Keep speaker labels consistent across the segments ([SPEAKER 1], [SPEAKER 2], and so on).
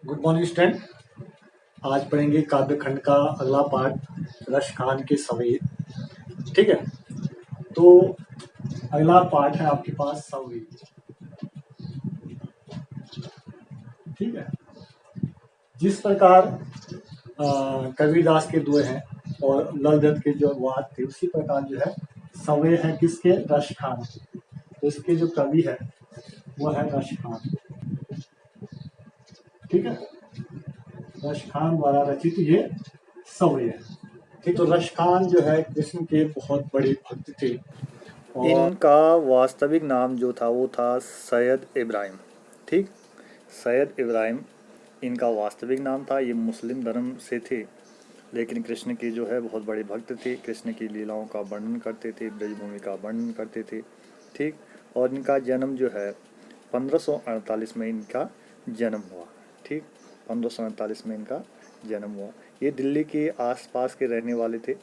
[SPEAKER 1] Good morning student. आज पढ़ेंगे काव्य खंड का अगला पार्ट रश खान के सवेद। ठीक है, तो अगला पार्ट है आपके पास सवेद। ठीक है, जिस प्रकार कबीरदास के दुए हैं और ललदत्त के जो वाद थे, उसी प्रकार जो है सवे है किसके, रश खान के। तो इसके जो कवि है वो है रश खान। ठीक है, रश खान द्वारा रचित ये सवे है। ठीक, तो रश खान जो है कृष्ण के बहुत बड़े भक्त थे। और
[SPEAKER 2] इनका वास्तविक नाम जो था वो था सैयद इब्राहिम। ठीक, सैयद इब्राहिम इनका वास्तविक नाम था। ये मुस्लिम धर्म से थे, लेकिन कृष्ण के जो है बहुत बड़े भक्त थे। कृष्ण की लीलाओं का वर्णन करते थे, ब्रजभूमि का वर्णन करते थे। ठीक, और इनका जन्म जो है 1548 में इनका जन्म हुआ। ठीक, 1548 में इनका जन्म हुआ। ये दिल्ली के आसपास के रहने वाले थे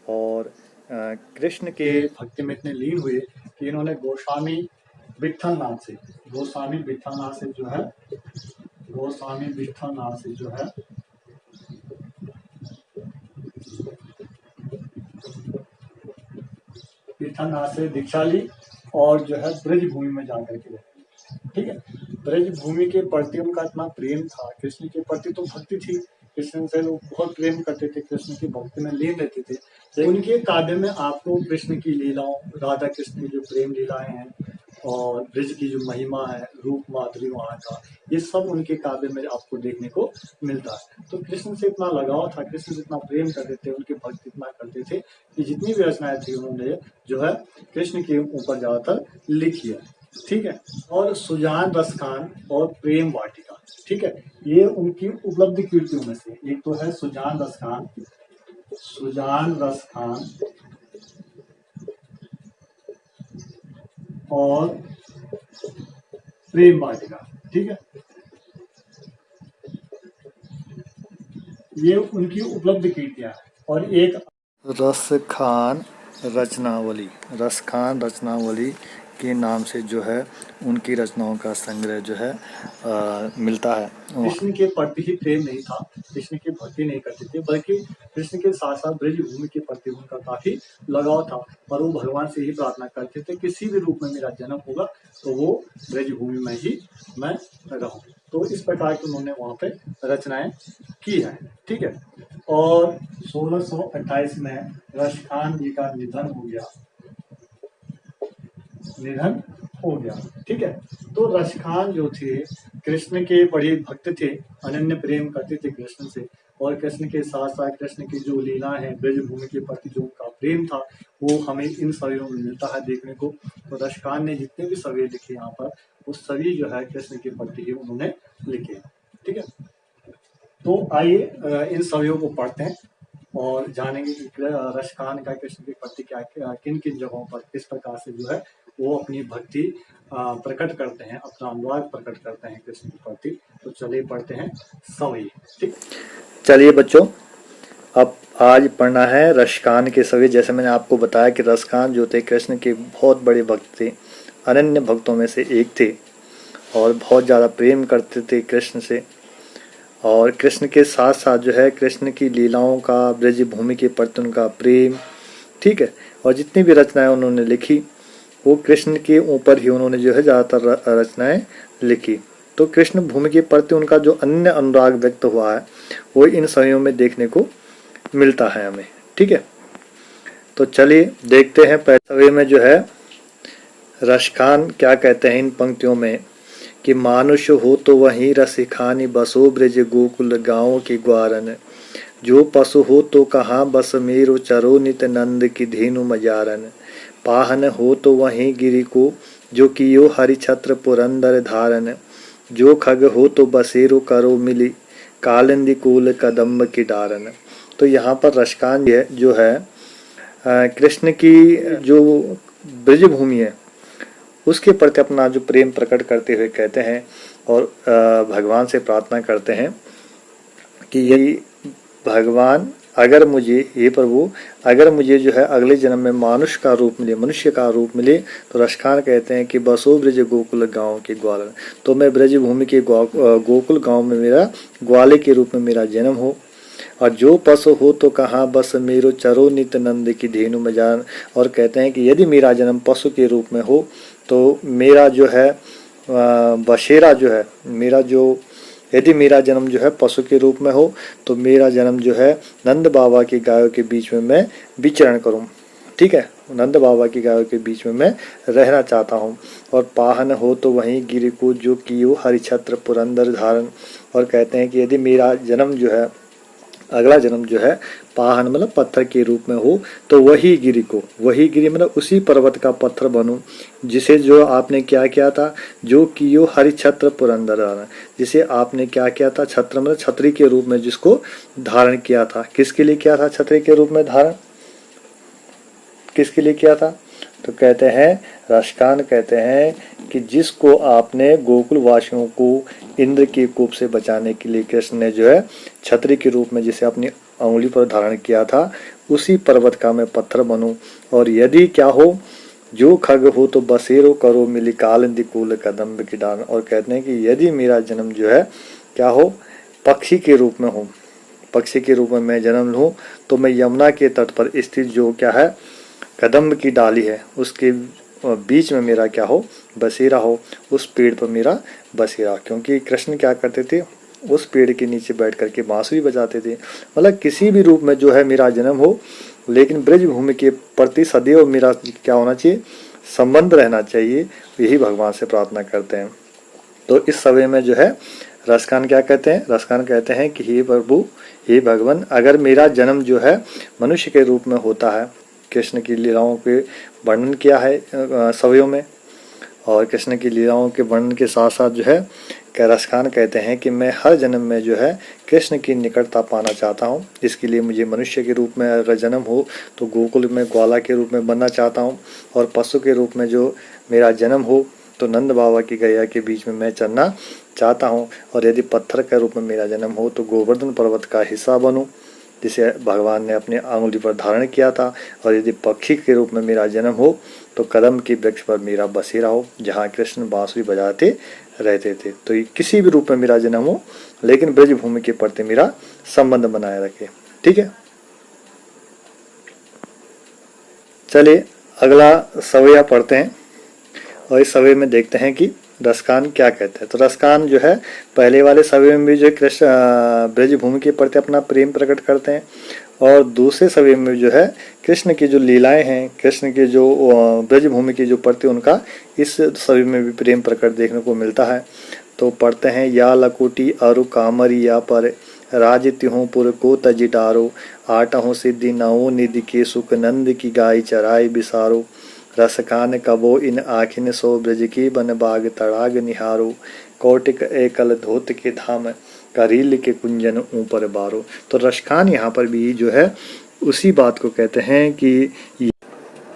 [SPEAKER 2] और कृष्ण के
[SPEAKER 1] भक्ति में इतने लीन हुए कि इन्होंने गोस्वामी विट्ठल नाम से, गोस्वामी विट्ठल नाम से जो है, गोस्वामी विट्ठल नाम से जो है विट्ठल नाम से दीक्षा ली और जो है ब्रज भूमि में जाकर के रहे। ठीक है, ब्रज भूमि के प्रति उनका इतना प्रेम था, कृष्ण के प्रति तो भक्ति थी, कृष्ण से लोग बहुत प्रेम करते थे, कृष्ण की भक्ति में लीन रहते थे। तो उनके काव्य में आपको कृष्ण की लीलाओं, राधा कृष्ण की जो प्रेम लीलाएं हैं और ब्रज की जो महिमा है, रूप माधुरी वहाँ का, ये सब उनके काव्य में आपको देखने को मिलता है। तो कृष्ण से इतना लगाव था, कृष्ण से इतना प्रेम करते थे, उनकी भक्ति इतना करते थे कि जितनी भी रचनाएं थी उन्होंने जो है कृष्ण के ऊपर ज्यादातर लिखी है। ठीक है, और सुजान रस खान और प्रेम वाटिका, ठीक है, ये उनकी उपलब्धि कीर्तियों में से एक तो है। सुजान रस खान, सुजान रस खान और प्रेम वाटिका। ठीक है, ये उनकी उपलब्ध कीर्तियां हैं। और एक
[SPEAKER 2] रस खान रचनावली, रस खान रचनावली के नाम से जो है उनकी रचनाओं का संग्रह जो है मिलता है।
[SPEAKER 1] कृष्ण के प्रति ही प्रेम नहीं था, कृष्ण की भक्ति नहीं करते थे, बल्कि कृष्ण के साथ साथ ब्रज भूमि के प्रति उनका काफी लगाव था। और वो भगवान से ही प्रार्थना करते थे, किसी भी रूप में मेरा जन्म होगा तो वो ब्रज भूमि में ही मैं रहूं। तो इस प्रकार की उन्होंने वहां पे रचनाएं की है। ठीक है, और 1628 में रश खान जी का निधन हो गया, निधन हो गया। ठीक है, तो रश खान जो थे कृष्ण के बड़े भक्त थे, अनन्य प्रेम करते थे कृष्ण से। और कृष्ण के साथ साथ कृष्ण की जो लीला है, ब्रज भूमि के प्रति जो उनका प्रेम था, वो हमें इन सवियों में मिलता है देखने को। तो रश खान ने जितने भी सवय लिखे यहाँ पर, वो सभी जो है कृष्ण के प्रति ही उन्होंने लिखे। ठीक है, तो आइए इन सवियों को पढ़ते हैं और जानेंगे कि रश खान का कृष्ण के प्रति क्या किन किन जगहों पर किस प्रकार से जो है वो अपनी भक्ति प्रकट करते हैं, अपना अनुराग प्रकट करते हैं कृष्ण के प्रति। तो चलिए पढ़ते हैं सवई। ठीक,
[SPEAKER 2] चलिए बच्चों, अब आज पढ़ना है रश खान के सवे। जैसे मैंने आपको बताया कि रश खान जो थे कृष्ण के बहुत बड़े भक्त थे, अनन्य भक्तों में से एक थे और बहुत ज़्यादा प्रेम करते थे कृष्ण से। और कृष्ण के साथ साथ जो है कृष्ण की लीलाओं का, ब्रज भूमि के प्रति उनका प्रेम। ठीक है, और जितनी भी रचनाएं उन्होंने लिखी वो कृष्ण के ऊपर ही उन्होंने जो है ज़्यादातर रचनाएं लिखी। तो कृष्ण भूमि के प्रति उनका जो अन्य अनुराग व्यक्त हुआ है वो इन सवियों में देखने को मिलता है हमें। ठीक है, तो चलिए देखते हैं पहले सवे में जो है रश खान क्या कहते हैं इन पंक्तियों में कि मानुष हो तो वहीं रसिखानी बसो ब्रज गोकुल गाँव के ग्वारन, जो पशु हो तो कहाँ बस मेरो चरो नित नंद की धेनु मजारन, पाहन हो तो वहीं गिरि को जो कियो हरि छत्र पुरंदर धारन, जो खग हो तो बसेरो करो मिली कालिंदी कूल कदम्ब की डारन। तो यहाँ पर रशकान जो है कृष्ण की जो ब्रज भूमि है उसके प्रति अपना जो प्रेम प्रकट करते हुए कहते हैं और भगवान से प्रार्थना करते हैं कि यही भगवान अगर मुझे, हे प्रभु, अगर मुझे जो है अगले जन्म में मानुष का रूप मिले, मनुष्य का रूप मिले, तो रसखान कहते हैं कि बसो ब्रज गोकुल गांव के ग्वालन, तो मैं ब्रज भूमि के गोकुल गांव में मेरा ग्वाले के रूप में मेरा जन्म हो। और जो पशु हो तो कहाँ बस मेरो चरो नित नंद की धेनु में जान। और कहते हैं कि यदि मेरा जन्म पशु के रूप में हो तो मेरा जो है बसेरा जो है, मेरा जो, यदि मेरा जन्म जो है पशु के रूप में हो तो मेरा जन्म जो है नंद बाबा की गायों के बीच में मैं विचरण करूं। ठीक है, नंद बाबा की गायों के बीच में मैं रहना चाहता हूं। और पाहन हो तो वहीं गिर को जो कियो हरिछत्र पुरंदर धारण। और कहते हैं कि यदि मेरा जन्म जो है, अगला जन्म जो है पाहन मतलब पत्थर के रूप में हो, तो वही गिरी को, वही गिरी मतलब उसी पर्वत का पत्थर बनूं जिसे जो आपने क्या किया था, जो कियो हरि छत्र पुरंदर धारण, जिसे आपने क्या किया था, छत्र मतलब छतरी के रूप में जिसको धारण किया था। किसके लिए किया था छतरी के रूप में धारण, किसके लिए किया था? तो कहते हैं, रसकान कहते हैं कि जिसको आपने गोकुल वासियों को इंद्र के कोप से बचाने के लिए कृष्ण ने जो है छतरी के रूप में जिसे अपनी अंगुली पर धारण किया था, उसी पर्वत का मैं पत्थर बनूं। और यदि क्या हो, जो खग हो तो बसेरो करो मिली कालिंदी कूल कदम्ब की डाल। और कहते हैं कि यदि मेरा जन्म जो है क्या हो, पक्षी के रूप में हो, पक्षी के रूप में मैं जन्म लूं, तो मैं यमुना के तट पर स्थित जो क्या है कदम्ब की डाली है उसके बीच में मेरा क्या हो, बसेरा हो, उस पेड़ पर मेरा बसेरा। क्योंकि कृष्ण क्या करते थे, उस पेड़ के नीचे बैठ करके बांसुरी बजाते थे। मतलब किसी भी रूप में जो है मेरा जन्म हो, लेकिन ब्रज भूमि के प्रति सदैव मेरा क्या होना चाहिए, संबंध रहना चाहिए। यही भगवान से प्रार्थना करते हैं। तो इस समय में जो है रसखान क्या कहते हैं, रसखान कहते हैं कि हे प्रभु, हे भगवान, अगर मेरा जन्म जो है मनुष्य के रूप में होता है, कृष्ण की लीलाओं के वर्णन किया है सवयों में, और कृष्ण की लीलाओं के वर्णन के साथ साथ जो है रसखान कहते हैं कि मैं हर जन्म में जो है कृष्ण की निकटता पाना चाहता हूँ। इसके लिए मुझे मनुष्य के रूप में अगर जन्म हो तो गोकुल में ग्वाला के रूप में बनना चाहता हूँ, और पशु के रूप में जो मेरा जन्म हो तो नंद बाबा की गैया के बीच में मैं चलना चाहता हूँ। और यदि पत्थर के रूप में मेरा जन्म हो तो गोवर्धन पर्वत का हिस्सा बनूँ जिसे भगवान ने अपने आंगुली पर धारण किया था। और यदि पक्षी के रूप में मेरा जन्म हो तो कदम के वृक्ष पर मेरा बसेरा हो जहाँ कृष्ण बांसुरी बजाते रहते थे। तो ये किसी भी रूप में मेरा जन्म हो, लेकिन ब्रज भूमि के प्रति मेरा संबंध बनाए रखे। ठीक है, चलिए अगला सवैया पढ़ते हैं और इस सवै में देखते हैं कि रसखान क्या कहते हैं। तो रसखान जो है पहले वाले सवै में भी जो कृष्ण ब्रज भूमि के प्रति अपना प्रेम प्रकट करते हैं, और दूसरे सवै में जो है कृष्ण की जो लीलाएं हैं, कृष्ण के जो ब्रज भूमि की जो प्रति उनका इस सवै में भी प्रेम प्रकट देखने को मिलता है। तो पढ़ते हैं, या लकुटी अरु कामरी या पर राज त्यों पुर को तजिटारो, आटहों सिद्धि नवो निधि के सुख नंद की गाय चराई बिसारो, रसखान कबो इन आखिन सो ब्रज की बन बाग तड़ाग निहारो, कौटिक एकल धोत के धाम करील के कुंजन ऊपर बारो। तो रसखान यहाँ पर भी जो है उसी बात को कहते हैं कि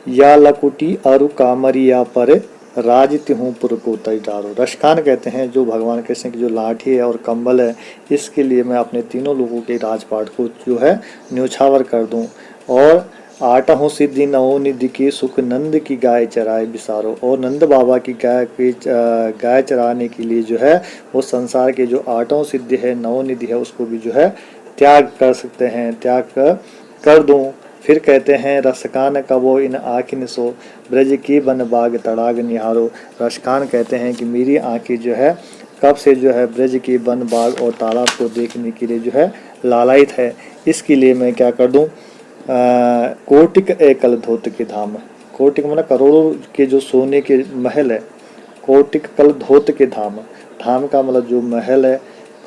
[SPEAKER 2] या लकुटी अरु कामरिया पर राज त्यों पुर को तजिटारो। रसखान कहते हैं जो भगवान कृष्ण की जो लाठी है और कंबल है, इसके लिए मैं अपने तीनों लोगों के राजपाट को जो है न्योछावर कर दूं। और आटहों सिद्धि नवो निधि की सुख नंद की गाय चराए बिसारो, और नंद बाबा की गाय चराने के लिए जो है वो संसार के जो आठों सिद्धि है, नवो निधि है, उसको भी जो है त्याग कर सकते हैं, त्याग कर दूं। फिर कहते हैं, रसखान कबो इन आँखिन सो ब्रज की बन बाग तड़ाग निहारो। रसखान कहते हैं कि मेरी आँखें जो है कब से जो है ब्रज की वन बाग और तालाब को देखने के लिए जो है लालायित है। इसके लिए मैं क्या कर दूं, कोटिक एकल धोत के धाम, कोटिक मतलब करोड़ों के जो सोने के महल है, कोटिक कल धोत के धाम, धाम का मतलब जो महल है,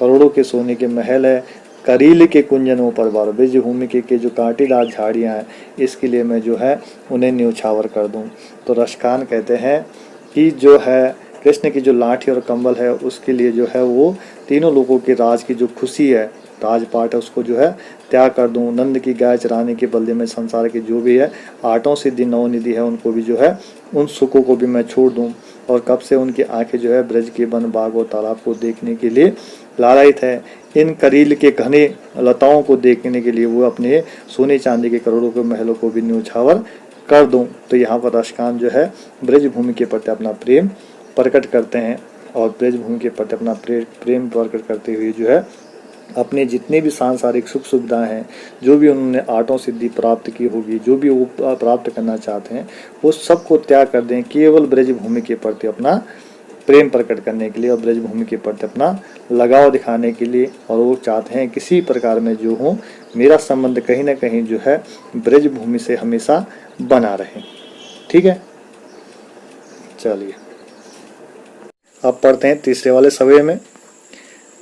[SPEAKER 2] करोड़ों के सोने के महल है, करील के कुंजनों पर बारो, ब्रज भूमि के जो कांटेदार झाड़ियाँ हैं, इसके लिए मैं जो है उन्हें न्योछावर कर दूं। तो रसखान कहते हैं कि जो है कृष्ण की जो लाठी और कंबल है उसके लिए जो है वो तीनों लोगों के राज की जो खुशी है, राजपाट है, उसको जो है त्याग कर दूं। नंद की गाय चराने के बदले में संसार के जो भी है आठों सिद्धि नवनिधि है उनको भी जो है उन सुखों को भी मैं छोड़ दूं। और कब से उनकी आंखें जो है ब्रज के वन बाग और तालाब को देखने के लिए लालायित है। इन करील के घने लताओं को देखने के लिए वो अपने सोने चांदी के करोड़ों के महलों को भी न्यौछावर कर दूं। तो यहाँ पर रसकान जो है ब्रज भूमि के प्रति अपना प्रेम प्रकट करते हैं और ब्रज भूमि के प्रति अपना प्रेम प्रकट करते हुए जो है अपने जितने भी सांसारिक सुख सुविधाएं हैं, जो भी उन्होंने आठों सिद्धि प्राप्त की होगी, जो भी वो प्राप्त करना चाहते हैं, वो सबको त्याग कर दें केवल ब्रज भूमि के प्रति अपना प्रेम प्रकट करने के लिए और ब्रज भूमि के प्रति अपना लगाव दिखाने के लिए। और वो चाहते हैं किसी प्रकार में जो हो मेरा संबंध कहीं ना कहीं जो है ब्रज भूमि से हमेशा बना रहे। ठीक है, चलिए अब पढ़ते हैं तीसरे वाले सवय में।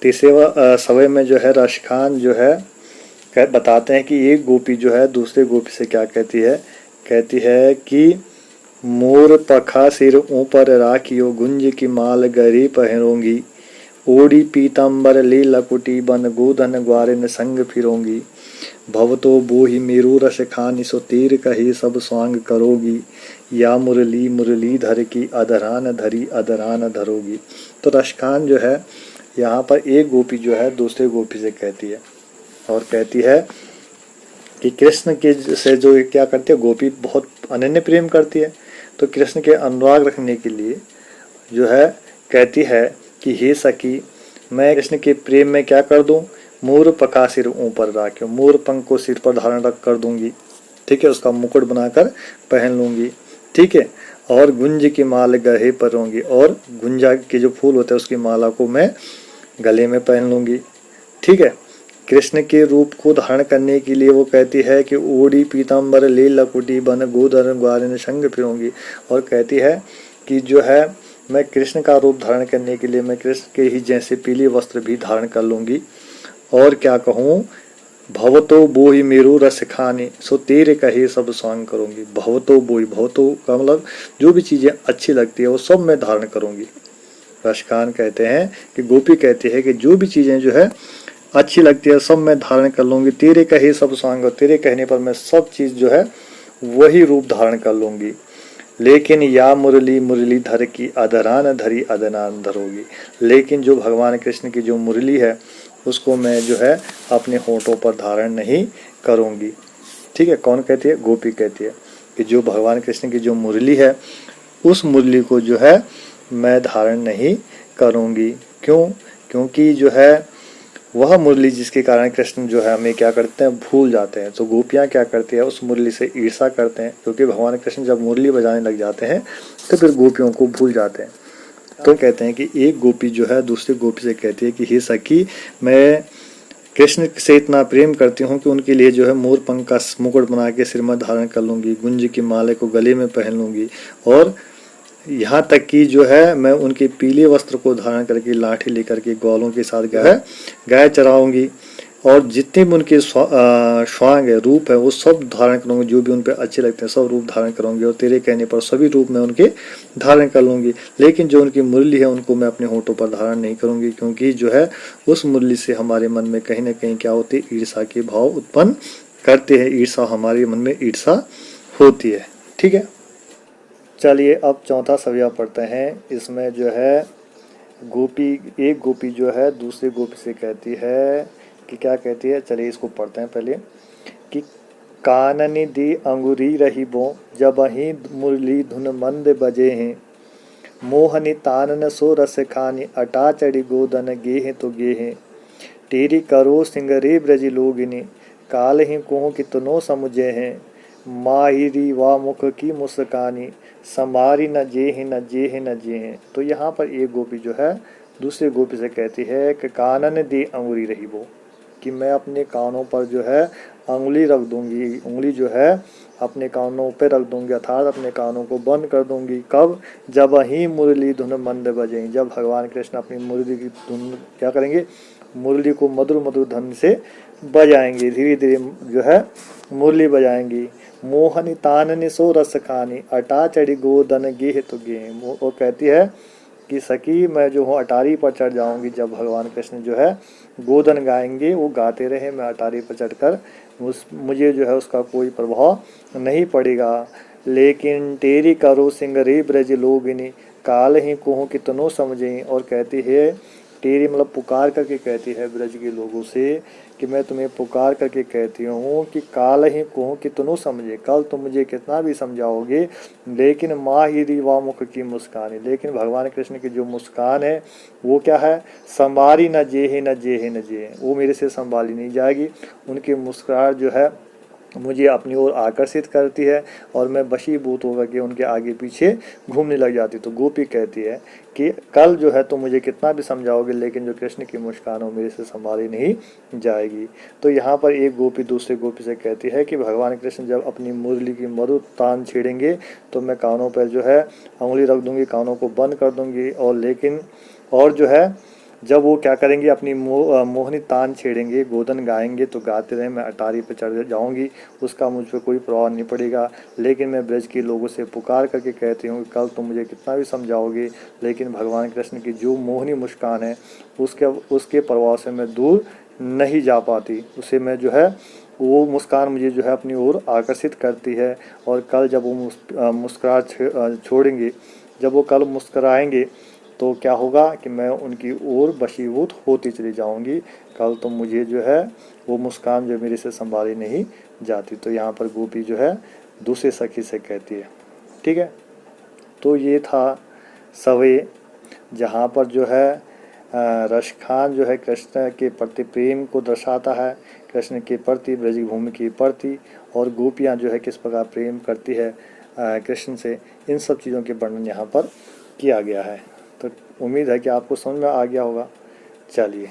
[SPEAKER 2] तीसरे सवय में जो है रसखान जो है बताते हैं कि एक गोपी जो है दूसरे गोपी से क्या कहती है, कहती है कि मोर पखा सिर ऊपर राखियो गुंज की माल गरी पहनूंगी, ओढ़ी पीताम्बर ली लकुटी बन गोधन ग्वारिन संग फिरोंगी, भवतो बोहि मेरू रस खानी सो तीर कही सब स्वांग करोगी, या मुरली मुरली धर की अधरान धरी अधरान धरोगी। तो रसखान जो है यहाँ पर एक गोपी जो है दूसरे गोपी से कहती है और कहती है कि कृष्ण के से जो क्या करती है, गोपी बहुत अनन्य प्रेम करती है, तो कृष्ण के अनुराग रखने के लिए जो है कहती है कि हे सखी मैं कृष्ण के प्रेम में क्या कर दूं, मोर पका सिर ऊपर राख्यो, मोर पंख को सिर पर धारण रख कर दूंगी, ठीक है, उसका मुकुट बनाकर पहन लूंगी, ठीक है, और गुंज की माल गहे परोंगी, और गुंजा के जो फूल होते हैं उसकी माला को मैं गले में पहन लूंगी, ठीक है। कृष्ण के रूप को धारण करने के लिए वो कहती है कि ओढ़ी पीताम्बर ले लकुटी बन गोधन ग्वारिन संग फिरूंगी, और कहती है कि जो है मैं कृष्ण का रूप धारण करने के लिए मैं कृष्ण के ही जैसे पीले वस्त्र भी धारण कर लूंगी, और क्या कहूँ, भवतो बोहि मेरू रस खाने सो तेरे कहे सब स्वांग करूंगी। भवतो बोहि, भवतो का मतलब जो भी चीजें अच्छी लगती है वो सब मैं धारण करूंगी। रसखान कहते हैं कि गोपी कहती है कि जो भी चीजें जो है अच्छी लगती है सब मैं धारण कर लूंगी, तेरे कहे सब स्वांग, तेरे कहने पर मैं सब चीज जो है वही रूप धारण कर लूंगी, लेकिन या मुरली मुरली धर की अधरान धरी अधरान धरोगी, लेकिन जो भगवान कृष्ण की जो मुरली है उसको मैं जो है अपने होठों पर धारण नहीं करूंगी। ठीक है, कौन कहती है, गोपी कहती है कि जो भगवान कृष्ण की जो मुरली है उस मुरली को जो है मैं धारण नहीं करूंगी। क्यों? क्योंकि जो है वह मुरली जिसके कारण कृष्ण जो है हमें क्या करते हैं, भूल जाते हैं। तो गोपियां क्या करती है, उस मुरली से ईर्षा करते हैं, क्योंकि भगवान कृष्ण जब मुरली बजाने लग जाते हैं तो फिर गोपियों को भूल जाते हैं। तो कहते हैं कि एक गोपी जो है दूसरी गोपी से कहती है कि हे सखी मैं कृष्ण से इतना प्रेम करती हूँ कि उनके लिए जो है मोर पंख का मुकुट बना के सिर में धारण कर लूंगी, गुंज की माले को गले में पहन लूंगी, और यहाँ तक कि जो है मैं उनके पीले वस्त्र को धारण करके लाठी लेकर के ग्वालों के साथ गाय चराऊंगी, और जितने भी उनके स्वांग है, रूप है, वो सब धारण करूंगी, जो भी उन पे अच्छे लगते हैं सब रूप धारण करूंगी, और तेरे कहने पर सभी रूप मैं उनके धारण कर लूंगी, लेकिन जो उनकी मुरली है उनको मैं अपने होठों पर धारण नहीं करूंगी, क्योंकि जो है उस मुरली से हमारे मन में कहीं ना कहीं क्या होती है, ईर्षा के भाव उत्पन्न करते हैं, ईर्षा हमारे मन में ईर्षा होती है। ठीक है, चलिए अब चौथा सवया पढ़ते हैं। इसमें जो है गोपी, एक गोपी जो है दूसरी गोपी से कहती है कि क्या कहती है, चलिए इसको पढ़ते हैं पहले, कि काननी दी अंगुरी रही बो जब ही मुरली धुन मंद बजे हैं, मोहनी तानन सो रस खानी अटा चढ़ी गोदन गेहे तो गेहे, तेरी करो सिंगरे ब्रज लोगिनी काल ही कोह कितनो समुझे हैं, माहिरी वा मुख की मुस्कानी समारी न जेह न जेह न जेह। तो यहाँ पर एक गोपी जो है दूसरे गोपी से कहती है कि कानन दी अंगुरी रही वो, कि मैं अपने कानों पर जो है अंगुली रख दूंगी, उंगली जो है अपने कानों पे रख दूंगी, अर्थात अपने कानों को बंद कर दूंगी। कब? जब ही मुरली धुन मंद बजेंगी, जब भगवान कृष्ण अपनी मुरली की धुन क्या करेंगे, मुरली को मधुर मधुर धन से बजाएंगे, धीरे धीरे जो है मुरली बजाएंगी। मोहनी ताननी सो रस खानी अटा चढ़ी गोदन गेह तो गेह। वो कहती है कि सखी मैं जो हूँ अटारी पर चढ़ जाऊंगी, जब भगवान कृष्ण जो है गोदन गाएंगे, वो गाते रहे, मैं अटारी पर चढ़कर मुझे जो है उसका कोई प्रभाव नहीं पड़ेगा। लेकिन तेरी करो सिंगरे ब्रज लोगिनी काल ही कोहू कितनो समझे, और कहती है तेरी मतलब पुकार करके कहती है ब्रज के लोगों से कि मैं तुम्हें पुकार करके कहती हूँ कि काल ही कोहू कितनो समझे, कल तुम मुझे कितना भी समझाओगे लेकिन माँ ही रीवा मुख की मुस्कान है, लेकिन भगवान कृष्ण की जो मुस्कान है वो क्या है, संभाली न जेहे न जेहे न जेहे, वो मेरे से संभाली नहीं जाएगी। उनकी मुस्कुराहट जो है मुझे अपनी ओर आकर्षित करती है और मैं वशीभूत होकर के उनके आगे पीछे घूमने लग जाती। तो गोपी कहती है कि कल जो है तुम मुझे कितना भी समझाओगे लेकिन जो कृष्ण की मुस्कान हो मेरे से संभाली नहीं जाएगी। तो यहाँ पर एक गोपी दूसरे गोपी से कहती है कि भगवान कृष्ण जब अपनी मुरली की मधुर तान छेड़ेंगे तो मैं कानों पर जो है उंगली रख दूंगी, कानों को बंद कर दूंगी, और जो है जब वो क्या करेंगे अपनी मोहनी तान छेड़ेंगे, गोदन गाएंगे तो गाते रहे, मैं अटारी पर चढ़ जाऊंगी, उसका मुझ पर कोई प्रभाव नहीं पड़ेगा। लेकिन मैं ब्रज के लोगों से पुकार करके कहती हूँ कि कल तुम मुझे कितना भी समझाओगे लेकिन भगवान कृष्ण की जो मोहनी मुस्कान है उसके प्रभाव से मैं दूर नहीं जा पाती, उसे मैं जो है वो मुस्कान मुझे जो है अपनी ओर आकर्षित करती है। और कल जब वो मुस्कुरा छोड़ेंगे, जब वो कल मुस्कुराएंगे तो क्या होगा कि मैं उनकी ओर वशीभूत होती चली जाऊंगी, कल तो मुझे जो है वो मुस्कान जो मेरे से संभाली नहीं जाती। तो यहाँ पर गोपी जो है दूसरे सखी से कहती है। ठीक है, तो ये था सवे, जहाँ पर जो है रसखान जो है कृष्ण के प्रति प्रेम को दर्शाता है, कृष्ण के प्रति, ब्रज भूमि के प्रति, और गोपियाँ जो है किस प्रकार प्रेम करती है कृष्ण से, इन सब चीज़ों के वर्णन यहाँ पर किया गया है। तो उम्मीद है कि आपको समझ में आ गया होगा। चलिए।